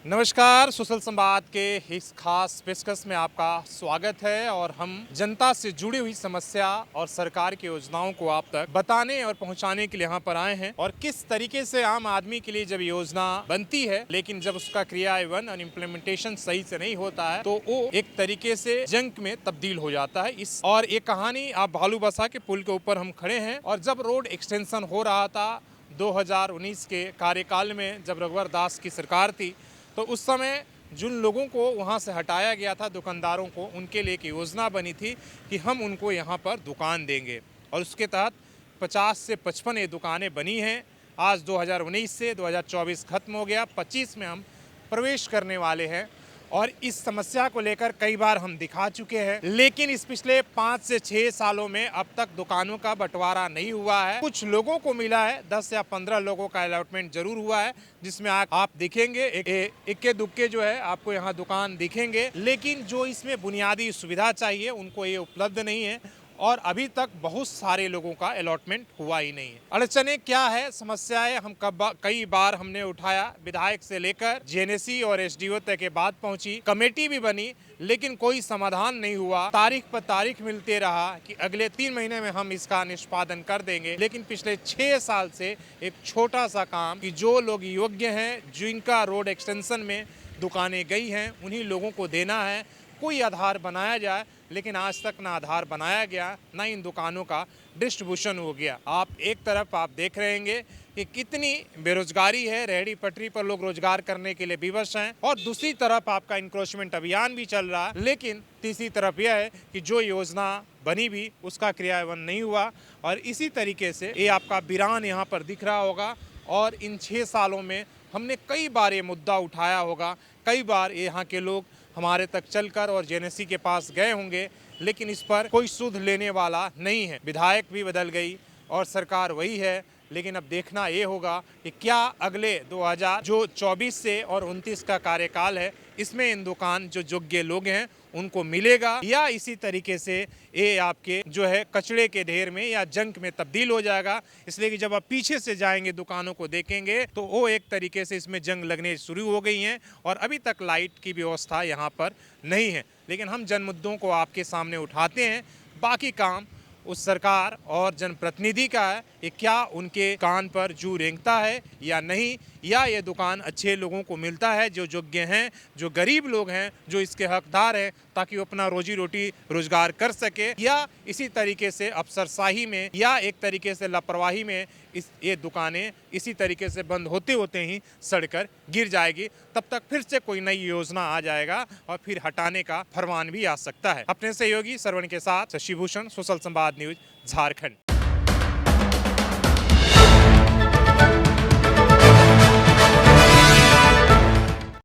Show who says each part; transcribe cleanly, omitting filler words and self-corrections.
Speaker 1: नमस्कार, सुशल संवाद के इस खास पेशकश में आपका स्वागत है और हम जनता से जुड़ी हुई समस्या और सरकार की योजनाओं को आप तक बताने और पहुंचाने के लिए यहाँ पर आए हैं। और किस तरीके से आम आदमी के लिए जब योजना बनती है लेकिन जब उसका क्रियान्वयन और इम्प्लीमेंटेशन सही से नहीं होता है तो वो एक तरीके से जंक में तब्दील हो जाता है। इस और ये कहानी आप भालूबसा के पुल के ऊपर हम खड़े हैं और जब रोड एक्सटेंशन हो रहा था 2019 के कार्यकाल में, जब रघुवर दास की सरकार थी, तो उस समय जिन लोगों को वहाँ से हटाया गया था, दुकानदारों को, उनके लिए एक योजना बनी थी कि हम उनको यहाँ पर दुकान देंगे और उसके तहत 50 से 55 ये दुकानें बनी हैं। आज 2019 से 2024 खत्म हो गया, 25 में हम प्रवेश करने वाले हैं और इस समस्या को लेकर कई बार हम दिखा चुके हैं, लेकिन इस पिछले 5 से 6 सालों में अब तक दुकानों का बंटवारा नहीं हुआ है। कुछ लोगों को मिला है, 10 या 15 लोगों का अलॉटमेंट जरूर हुआ है, जिसमें आप दिखेंगे इक्के दुक्के जो है आपको यहाँ दुकान दिखेंगे, लेकिन जो इसमें बुनियादी सुविधा चाहिए उनको ये उपलब्ध नहीं है और अभी तक बहुत सारे लोगों का अलॉटमेंट हुआ ही नहीं है। अड़चने क्या है, समस्याएं हम कई बार हमने उठाया, विधायक से लेकर जेएनएसी और एसडीओ तक के बात पहुंची, कमेटी भी बनी, लेकिन कोई समाधान नहीं हुआ। तारीख पर तारीख मिलते रहा कि अगले 3 महीने में हम इसका निष्पादन कर देंगे, लेकिन पिछले 6 साल से एक छोटा सा काम कि जो लोग योग्य हैं, जिनका रोड एक्सटेंशन में दुकानें गई हैं, उन्हीं लोगों को देना है, कोई आधार बनाया जाए, लेकिन आज तक ना आधार बनाया गया, ना इन दुकानों का डिस्ट्रीब्यूशन हो गया। आप एक तरफ आप देख रहे होंगे कि कितनी बेरोजगारी है, रेहड़ी पटरी पर लोग रोजगार करने के लिए विवश हैं, और दूसरी तरफ आपका इंक्रोचमेंट अभियान भी चल रहा है, लेकिन तीसरी तरफ यह है कि जो योजना बनी भी उसका क्रियान्वयन नहीं हुआ। और इसी तरीके से ये आपका वीरान यहाँ पर दिख रहा होगा और इन 6 सालों में हमने कई बार ये मुद्दा उठाया होगा, कई बार यहाँ के लोग हमारे तक चलकर और जेएनएसी के पास गए होंगे, लेकिन इस पर कोई सुध लेने वाला नहीं है। विधायक भी बदल गई और सरकार वही है, लेकिन अब देखना ये होगा कि क्या अगले 2024 से और 29 का कार्यकाल है, इसमें इन दुकान जो योग्य लोग हैं उनको मिलेगा, या इसी तरीके से ये आपके जो है कचड़े के ढेर में या जंक में तब्दील हो जाएगा। इसलिए कि जब आप पीछे से जाएंगे दुकानों को देखेंगे तो वो एक तरीके से इसमें जंग लगने शुरू हो गई हैं और अभी तक लाइट की व्यवस्था यहाँ पर नहीं है। लेकिन हम जन मुद्दों को आपके सामने उठाते हैं, बाकी काम उस सरकार और जनप्रतिनिधि का है कि क्या उनके कान पर जू रेंगता है या नहीं, या ये दुकान अच्छे लोगों को मिलता है, जो योग्य हैं, जो गरीब लोग हैं, जो इसके हकदार हैं, ताकि वो अपना रोजी रोटी रोजगार कर सके, या इसी तरीके से अफसरशाही में या एक तरीके से लापरवाही में ये दुकानें इसी तरीके से बंद होते होते ही सड़कर गिर जाएगी। तब तक फिर से कोई नई योजना आ जाएगा और फिर हटाने का फरमान भी आ सकता है। अपने सहयोगी श्रवण के साथ शशिभूषण, सोशल संवाद न्यूज, झारखंड।